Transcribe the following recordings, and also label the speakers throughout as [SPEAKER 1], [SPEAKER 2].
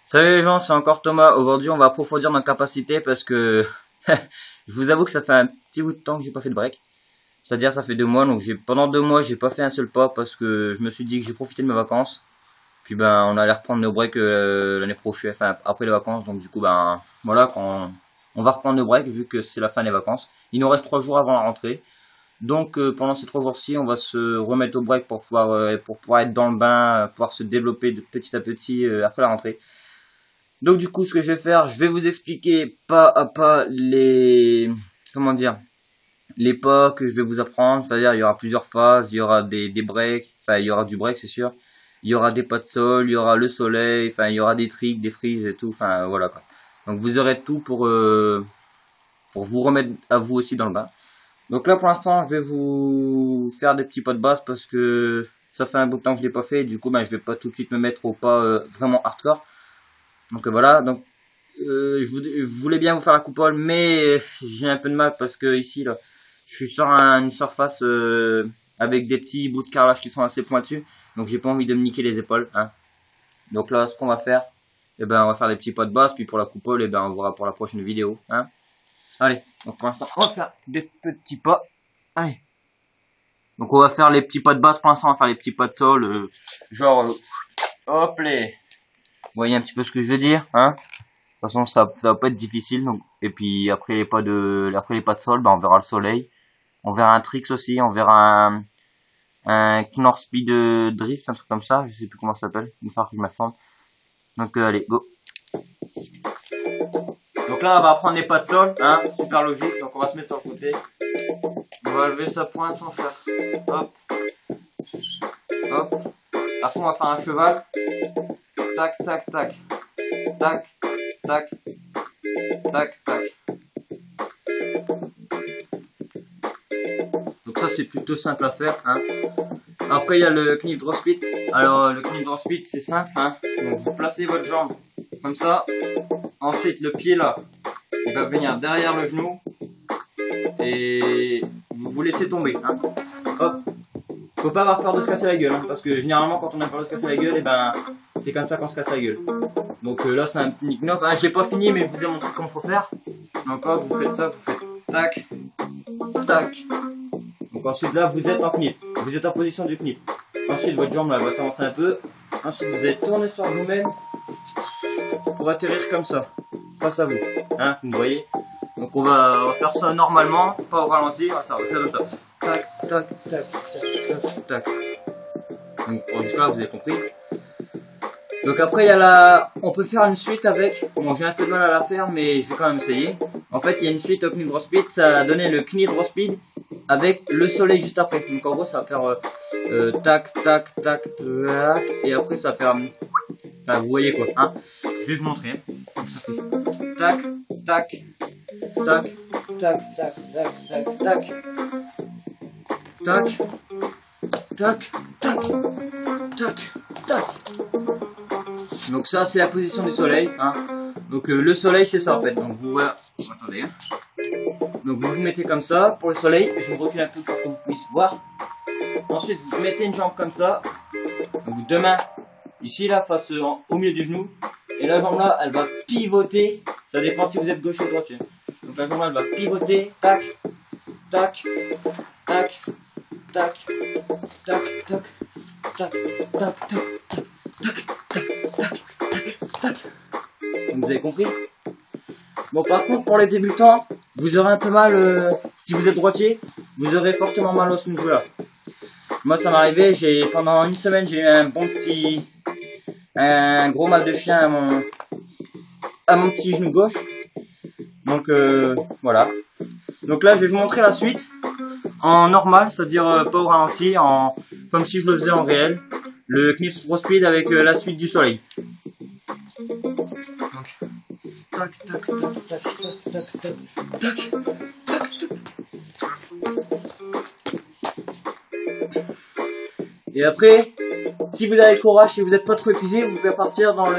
[SPEAKER 1] Salut les gens, c'est encore Thomas. Aujourd'hui, on va approfondir nos capacités parce que je vous avoue que ça fait un petit bout de temps que j'ai pas fait de break. C'est-à-dire, ça fait 2 mois, donc pendant 2 mois, j'ai pas fait un seul pas parce que je me suis dit que j'ai profité de mes vacances. Puis ben, on allait reprendre nos breaks l'année prochaine, enfin après les vacances. Donc du coup, ben voilà, quand on va reprendre nos breaks vu que c'est la fin des vacances. Il nous reste 3 jours avant la rentrée. Donc pendant ces 3 jours-ci, on va se remettre au break pour pouvoir être dans le bain, pouvoir se développer de petit à petit après la rentrée. Donc du coup, ce que je vais faire, je vais vous expliquer pas à pas les pas que je vais vous apprendre. C'est-à-dire, il y aura plusieurs phases, il y aura des breaks, enfin il y aura du break c'est sûr. Il y aura des pas de sol, il y aura le soleil, enfin il y aura des tricks, des freezes et tout, enfin voilà quoi. Donc vous aurez tout pour vous remettre à vous aussi dans le bain. Donc là pour l'instant, je vais vous faire des petits pas de base parce que ça fait un bout de temps que je l'ai pas fait. Du coup, ben je vais pas tout de suite me mettre au pas vraiment hardcore. Donc voilà, donc je voulais bien vous faire la coupole, mais j'ai un peu de mal parce que ici là, je suis sur une surface avec des petits bouts de carrelage qui sont assez pointus, donc j'ai pas envie de me niquer les épaules, hein. Donc là, ce qu'on va faire, eh ben on va faire des petits pas de base, puis pour la coupole, eh ben on verra pour la prochaine vidéo, hein. Allez, donc pour l'instant, on va faire des petits pas. Allez. Donc on va faire les petits pas de base pour l'instant, on va faire les petits pas de sol, hop les. Vous voyez un petit peu ce que je veux dire, hein? De toute façon, ça va pas être difficile. Donc, et puis après les pas de sol, ben on verra le soleil, on verra un tricks aussi, on verra un Knorr Speed Drift, un truc comme ça, je sais plus comment ça s'appelle. Il va falloir que je m'informe. Donc allez, go. Donc là, on va prendre les pas de sol, hein, super logique. Donc on va se mettre sur le côté. On va lever sa pointe, on va faire hop, hop. Après, on va faire un cheval. Tac, tac, tac, tac, tac, tac, tac. Donc ça c'est plutôt simple à faire, hein. Après il y a le knee drop speed. Alors le knee drop speed c'est simple, hein. Donc vous placez votre jambe comme ça. Ensuite le pied là, il va venir derrière le genou et vous laissez tomber, hein. Hop. Faut pas avoir peur de se casser la gueule, hein, parce que généralement quand on a peur de se casser la gueule, et ben c'est comme ça qu'on se casse la gueule. Donc là c'est un petit knock, hein, j'ai pas fini mais je vous ai montré comment faut faire. Donc hop, vous faites ça, vous faites tac, tac. Donc ensuite là vous êtes en knip, vous êtes en position du knip. Ensuite votre jambe là va s'avancer un peu. Ensuite vous allez tourner sur vous-même pour atterrir comme ça, face à vous, hein, vous me voyez. Donc on va faire ça normalement, pas au ralenti, ça va faire comme ça. Tac, tac, tac, tac, tac, tac. Donc jusque-là, vous avez compris. Donc après, il y a on peut faire une suite avec. Bon, j'ai un peu de mal à la faire, mais je vais quand même essayer. En fait, il y a une suite au knee drop speed. Ça a donné le knee drop speed avec le soleil juste après. Donc en gros, ça va faire tac, tac, tac, tac. Et après, ça va faire. Enfin, vous voyez quoi, hein. Je vais vous montrer. Hein. Ça fait tac, tac, tac, tac, tac, tac, tac, tac. Tac, tac, tac, tac, tac. Donc ça c'est la position du soleil, hein. Donc le soleil c'est ça en fait. Donc vous voilà. Attendez. Hein. Donc vous vous mettez comme ça pour le soleil. Je me recule un peu pour que vous puissiez voir. Ensuite vous mettez une jambe comme ça. Donc deux mains ici là face au milieu du genou. Et la jambe là elle va pivoter. Ça dépend si vous êtes gauche ou droitier. Donc la jambe là elle va pivoter. Tac, tac, tac. Tac, tac, tac, tac, tac, tac, tac, tac, tac, tac. Vous avez compris? Bon, par contre, pour les débutants, vous aurez un peu mal, si vous êtes droitier, vous aurez fortement mal au genou là. Moi, ça m'est arrivé, pendant une semaine, j'ai eu un gros mal de chien à mon petit genou gauche. Donc, voilà. Donc là, je vais vous montrer la suite. En normal, c'est-à-dire pas au ralenti, comme si je le faisais en réel. Le knee drop speed avec la suite du soleil. Donc, tac, tac, tac, tac, tac, tac, tac, tac, tac, Et après, si vous avez le courage, si vous n'êtes pas trop épuisé, vous pouvez partir dans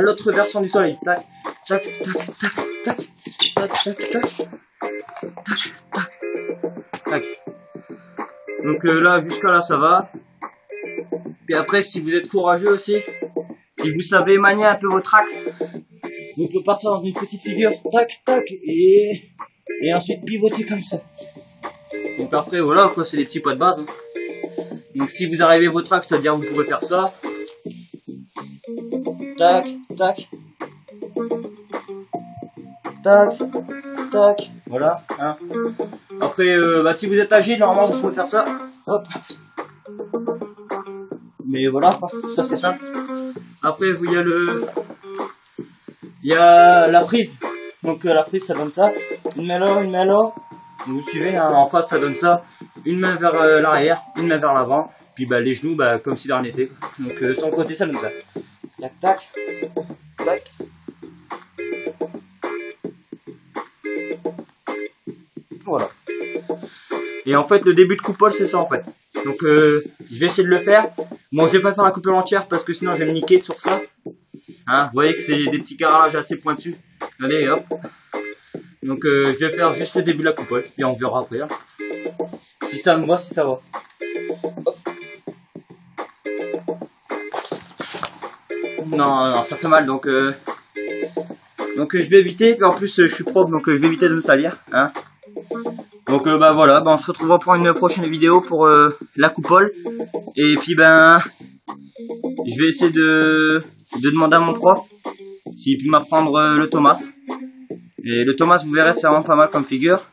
[SPEAKER 1] l'autre version du soleil. Tac, tac, tac, tac, tac, tac, tac, tac, tac. Donc là, jusqu'à là, ça va. Puis après, si vous êtes courageux aussi, si vous savez manier un peu votre axe, vous pouvez partir dans une petite figure, tac, tac, et ensuite pivoter comme ça. Donc après, voilà, quoi, c'est des petits pas de base. Hein. Donc si vous arrivez à votre axe, c'est-à-dire vous pouvez faire ça. Tac, tac. Tac, tac. Voilà. Hein. Après, si vous êtes agile, normalement vous pouvez faire ça. Hop. Mais voilà, ça c'est simple. Après, il y a la prise. Donc la prise, ça donne ça. Une main là, une main là. Vous suivez, hein, en face ça donne ça. Une main vers l'arrière, une main vers l'avant. Puis les genoux, comme si de rien n'était. Donc sur le côté, ça donne ça. Tac, tac. Tac. Voilà. Et en fait, le début de coupole, c'est ça en fait. Donc je vais essayer de le faire. Bon, je vais pas faire la coupole entière parce que sinon je vais me niquer sur ça. Hein, vous voyez que c'est des petits carrelages assez pointus. Allez, hop. Donc je vais faire juste le début de la coupole. Et on verra après. Hein. Si ça me va, si ça va. Hop. Non, ça fait mal. Donc je vais éviter. Puis en plus, je suis propre, donc je vais éviter de me salir. Hein. Donc voilà, on se retrouvera pour une prochaine vidéo pour la coupole. Et puis je vais essayer de demander à mon prof s'il peut m'apprendre le Thomas. Et le Thomas, vous verrez, c'est vraiment pas mal comme figure.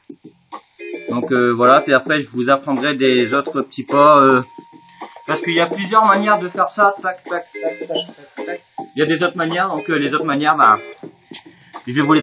[SPEAKER 1] Donc voilà, puis après je vous apprendrai des autres petits pas. Parce qu'il y a plusieurs manières de faire ça. Tac, tac, tac, tac, tac, tac. Il y a des autres manières, donc les autres manières, je vais vous les